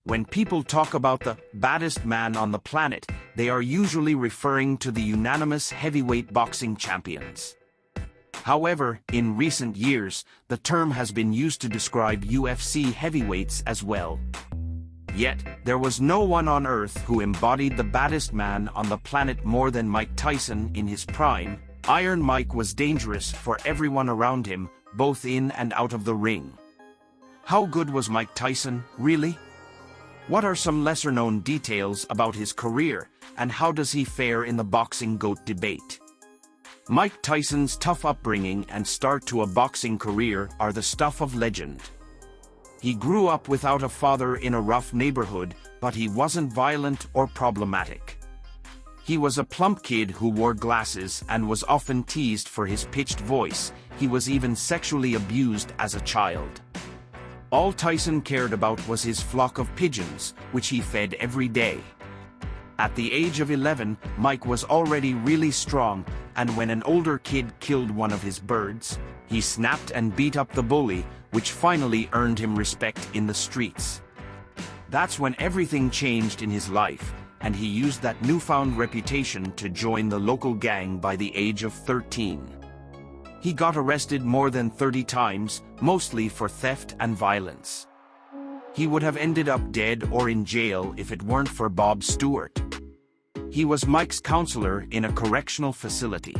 When people talk about the baddest man on the planet, they are usually referring to the unanimous heavyweight boxing champions. However, in recent years, the term has been used to describe UFC heavyweights as well. Yet, there was no one on earth who embodied the baddest man on the planet more than Mike Tyson in his prime. Iron Mike was dangerous for everyone around him, both in and out of the ring. How good was Mike Tyson, really? What are some lesser-known details about his career, and how does he fare in the boxing GOAT debate? Mike Tyson's tough upbringing and start to a boxing career are the stuff of legend. He grew up without a father in a rough neighborhood, but he wasn't violent or problematic. He was a plump kid who wore glasses and was often teased for his pitched voice. He was even sexually abused as a child. All Tyson cared about was his flock of pigeons, which he fed every day. At the age of 11, Mike was already really strong, and when an older kid killed one of his birds, he snapped and beat up the bully, which finally earned him respect in the streets. That's when everything changed in his life, and he used that newfound reputation to join the local gang by the age of 13. He got arrested more than 30 times, mostly for theft and violence. He would have ended up dead or in jail if it weren't for Bob Stewart. He was Mike's counselor in a correctional facility.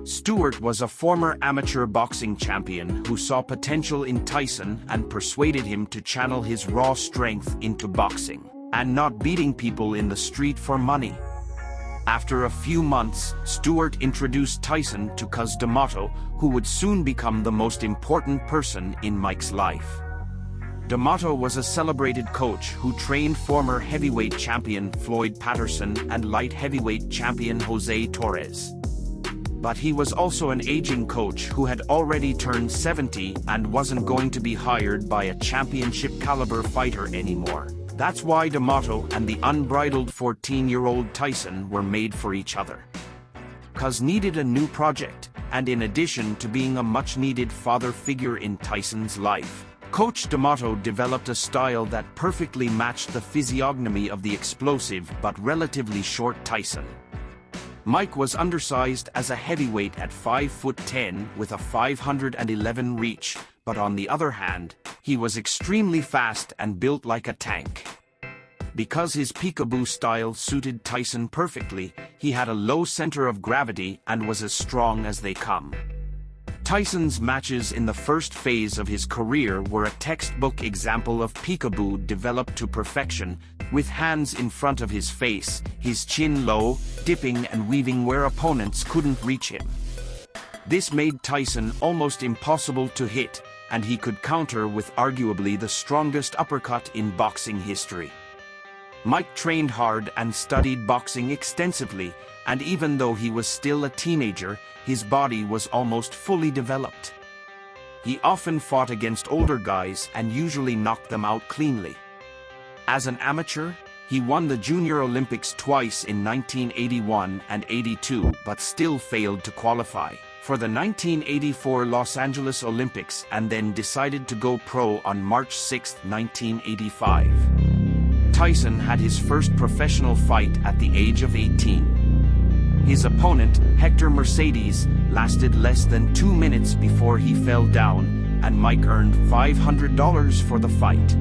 Stewart was a former amateur boxing champion who saw potential in Tyson and persuaded him to channel his raw strength into boxing, and not beating people in the street for money. After a few months, Stewart introduced Tyson to Cus D'Amato, who would soon become the most important person in Mike's life. D'Amato was a celebrated coach who trained former heavyweight champion Floyd Patterson and light heavyweight champion Jose Torres. But he was also an aging coach who had already turned 70 and wasn't going to be hired by a championship-caliber fighter anymore. That's why D'Amato and the unbridled 14-year-old Tyson were made for each other. Cus needed a new project, and in addition to being a much-needed father figure in Tyson's life, Coach D'Amato developed a style that perfectly matched the physiognomy of the explosive but relatively short Tyson. Mike was undersized as a heavyweight at 5'10" with a 511 reach, but on the other hand, he was extremely fast and built like a tank. Because his peekaboo style suited Tyson perfectly, he had a low center of gravity and was as strong as they come. Tyson's matches in the first phase of his career were a textbook example of peekaboo developed to perfection, with hands in front of his face, his chin low, dipping and weaving where opponents couldn't reach him. This made Tyson almost impossible to hit, and he could counter with arguably the strongest uppercut in boxing history. Mike trained hard and studied boxing extensively, and even though he was still a teenager, his body was almost fully developed. He often fought against older guys and usually knocked them out cleanly. As an amateur, he won the Junior Olympics twice in 1981 and '82 but still failed to qualify for the 1984 Los Angeles Olympics and then decided to go pro on March 6, 1985. Tyson had his first professional fight at the age of 18. His opponent, Hector Mercedes, lasted less than 2 minutes before he fell down, and Mike earned $500 for the fight.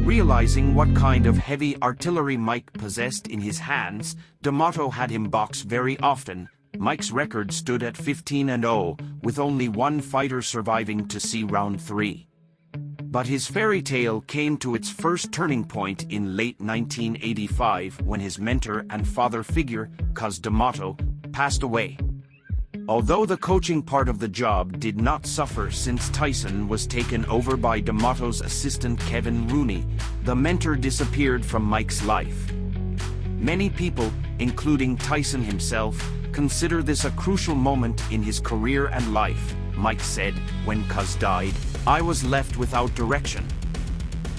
Realizing what kind of heavy artillery Mike possessed in his hands, D'Amato had him box very often. Mike's record stood at 15-0, with only one fighter surviving to see round 3. But his fairy tale came to its first turning point in late 1985 when his mentor and father figure, Cus D'Amato, passed away. Although the coaching part of the job did not suffer since Tyson was taken over by D'Amato's assistant Kevin Rooney, the mentor disappeared from Mike's life. Many people, including Tyson himself, consider this a crucial moment in his career and life. Mike said, "When Cus died, I was left without direction.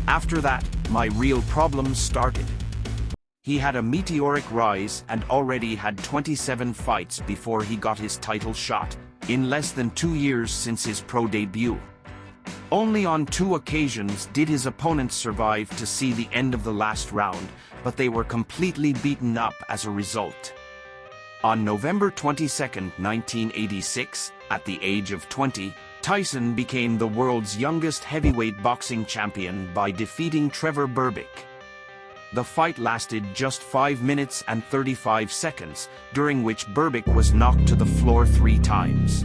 After that, my real problems started." He had a meteoric rise and already had 27 fights before he got his title shot, in less than 2 years since his pro debut. Only on 2 occasions did his opponents survive to see the end of the last round, but they were completely beaten up as a result. On November 22, 1986, at the age of 20, Tyson became the world's youngest heavyweight boxing champion by defeating Trevor Berbick. The fight lasted just 5 minutes and 35 seconds, during which Berbick was knocked to the floor 3 times.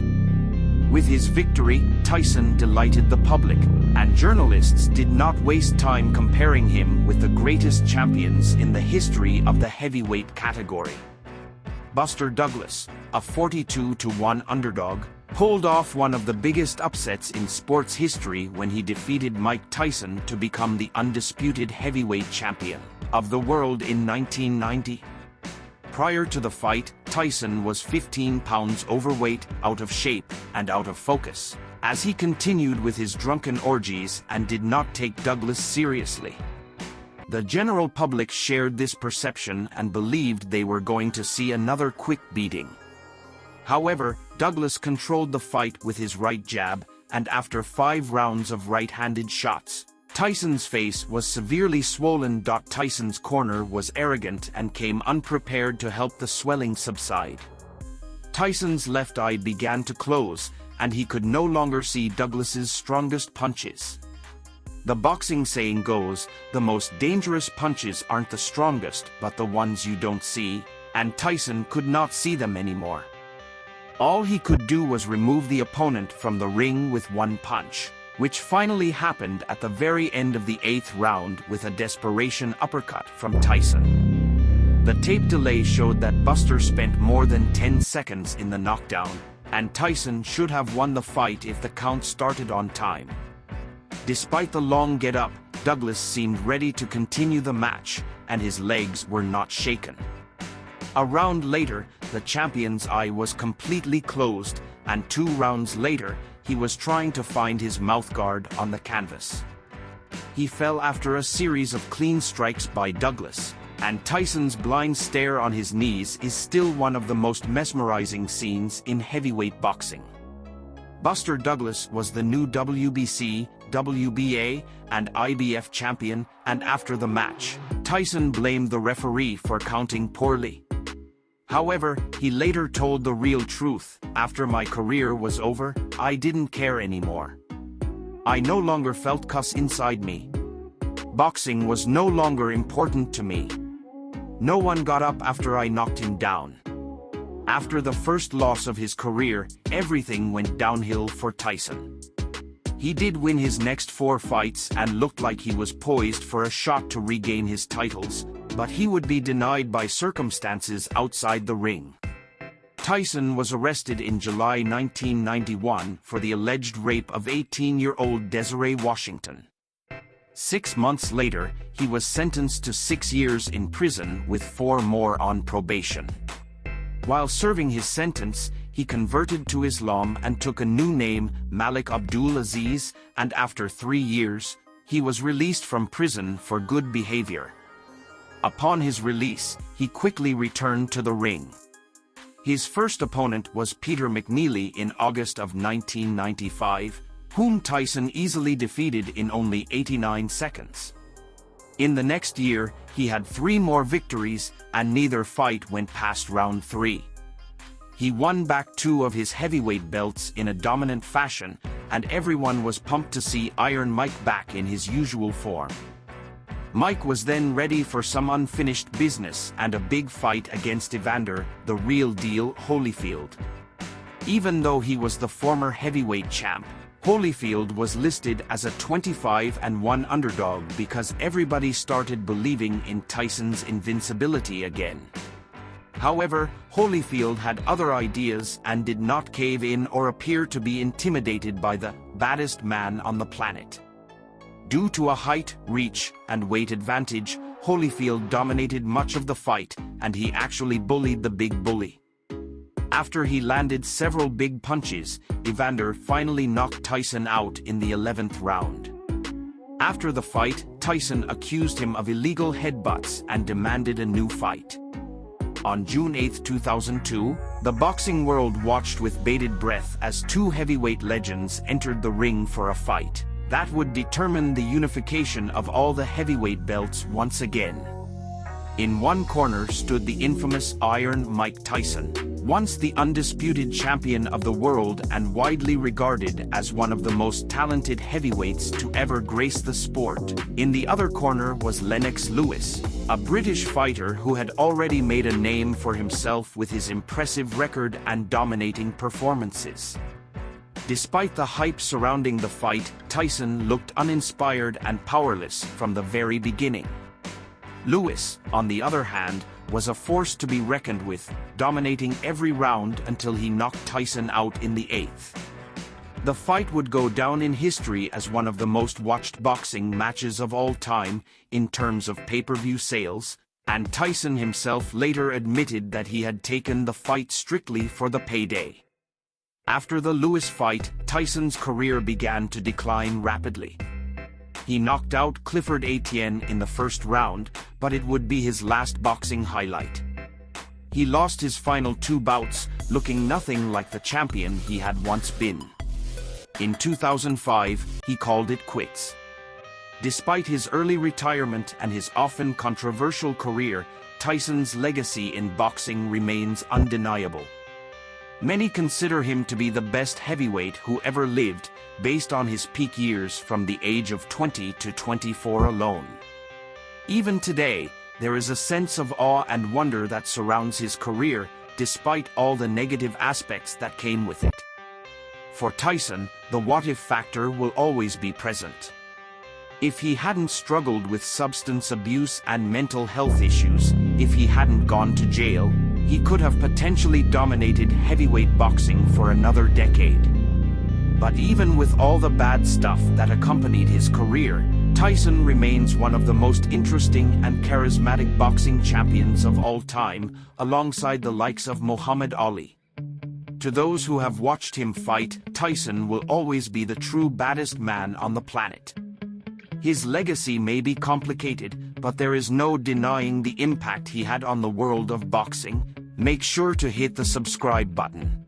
With his victory, Tyson delighted the public, and journalists did not waste time comparing him with the greatest champions in the history of the heavyweight category. Buster Douglas, a 42-1 underdog, pulled off one of the biggest upsets in sports history when he defeated Mike Tyson to become the undisputed heavyweight champion of the world in 1990. Prior to the fight, Tyson was 15 pounds overweight, out of shape, and out of focus, as he continued with his drunken orgies and did not take Douglas seriously. The general public shared this perception and believed they were going to see another quick beating. However, Douglas controlled the fight with his right jab, and after 5 rounds of right-handed shots, Tyson's face was severely swollen. Tyson's corner was arrogant and came unprepared to help the swelling subside. Tyson's left eye began to close, and he could no longer see Douglas's strongest punches. The boxing saying goes, the most dangerous punches aren't the strongest but the ones you don't see, and Tyson could not see them anymore. All he could do was remove the opponent from the ring with 1 punch, which finally happened at the very end of the 8th round with a desperation uppercut from Tyson. The tape delay showed that Buster spent more than 10 seconds in the knockdown, and Tyson should have won the fight if the count started on time. Despite the long get-up, Douglas seemed ready to continue the match, and his legs were not shaken. A round later, the champion's eye was completely closed, and 2 rounds later, he was trying to find his mouthguard on the canvas. He fell after a series of clean strikes by Douglas, and Tyson's blind stare on his knees is still one of the most mesmerizing scenes in heavyweight boxing. Buster Douglas was the new WBC, WBA, and IBF champion, and after the match, Tyson blamed the referee for counting poorly. However, he later told the real truth: after my career was over, I didn't care anymore. I no longer felt cuss inside me. Boxing was no longer important to me. No one got up after I knocked him down. After the first loss of his career, everything went downhill for Tyson. He did win his next 4 fights and looked like he was poised for a shot to regain his titles, but he would be denied by circumstances outside the ring. Tyson was arrested in July 1991 for the alleged rape of 18-year-old Desiree Washington. 6 months later, he was sentenced to 6 years in prison with 4 more on probation. While serving his sentence, he converted to Islam and took a new name, Malik Abdul Aziz, and after 3 years, he was released from prison for good behavior. Upon his release, he quickly returned to the ring. His first opponent was Peter McNeely in August of 1995, whom Tyson easily defeated in only 89 seconds. In the next year, he had 3 more victories, and neither fight went past round 3. He won back 2 of his heavyweight belts in a dominant fashion, and everyone was pumped to see Iron Mike back in his usual form. Mike was then ready for some unfinished business and a big fight against Evander, the real deal, Holyfield. Even though he was the former heavyweight champ, Holyfield was listed as a 25-1 underdog because everybody started believing in Tyson's invincibility again. However, Holyfield had other ideas and did not cave in or appear to be intimidated by the baddest man on the planet. Due to a height, reach, and weight advantage, Holyfield dominated much of the fight, and he actually bullied the big bully. After he landed several big punches, Evander finally knocked Tyson out in the 11th round. After the fight, Tyson accused him of illegal headbutts and demanded a new fight. On June 8, 2002, the boxing world watched with bated breath as two heavyweight legends entered the ring for a fight that would determine the unification of all the heavyweight belts once again. In one corner stood the infamous Iron Mike Tyson, once the undisputed champion of the world and widely regarded as one of the most talented heavyweights to ever grace the sport. In the other corner was Lennox Lewis, a British fighter who had already made a name for himself with his impressive record and dominating performances. Despite the hype surrounding the fight, Tyson looked uninspired and powerless from the very beginning. Lewis, on the other hand, was a force to be reckoned with, dominating every round until he knocked Tyson out in the 8th. The fight would go down in history as one of the most watched boxing matches of all time in terms of pay-per-view sales, and Tyson himself later admitted that he had taken the fight strictly for the payday. After the Lewis fight, Tyson's career began to decline rapidly. He knocked out Clifford Etienne in the first round, but it would be his last boxing highlight. He lost his final 2 bouts, looking nothing like the champion he had once been. In 2005, he called it quits. Despite his early retirement and his often controversial career, Tyson's legacy in boxing remains undeniable. Many consider him to be the best heavyweight who ever lived, based on his peak years from the age of 20 to 24 alone. Even today, there is a sense of awe and wonder that surrounds his career, despite all the negative aspects that came with it. For Tyson, the what-if factor will always be present. If he hadn't struggled with substance abuse and mental health issues, if he hadn't gone to jail, he could have potentially dominated heavyweight boxing for another decade. But even with all the bad stuff that accompanied his career, Tyson remains one of the most interesting and charismatic boxing champions of all time, alongside the likes of Muhammad Ali. To those who have watched him fight, Tyson will always be the true baddest man on the planet. His legacy may be complicated, but there is no denying the impact he had on the world of boxing. Make sure to hit the subscribe button.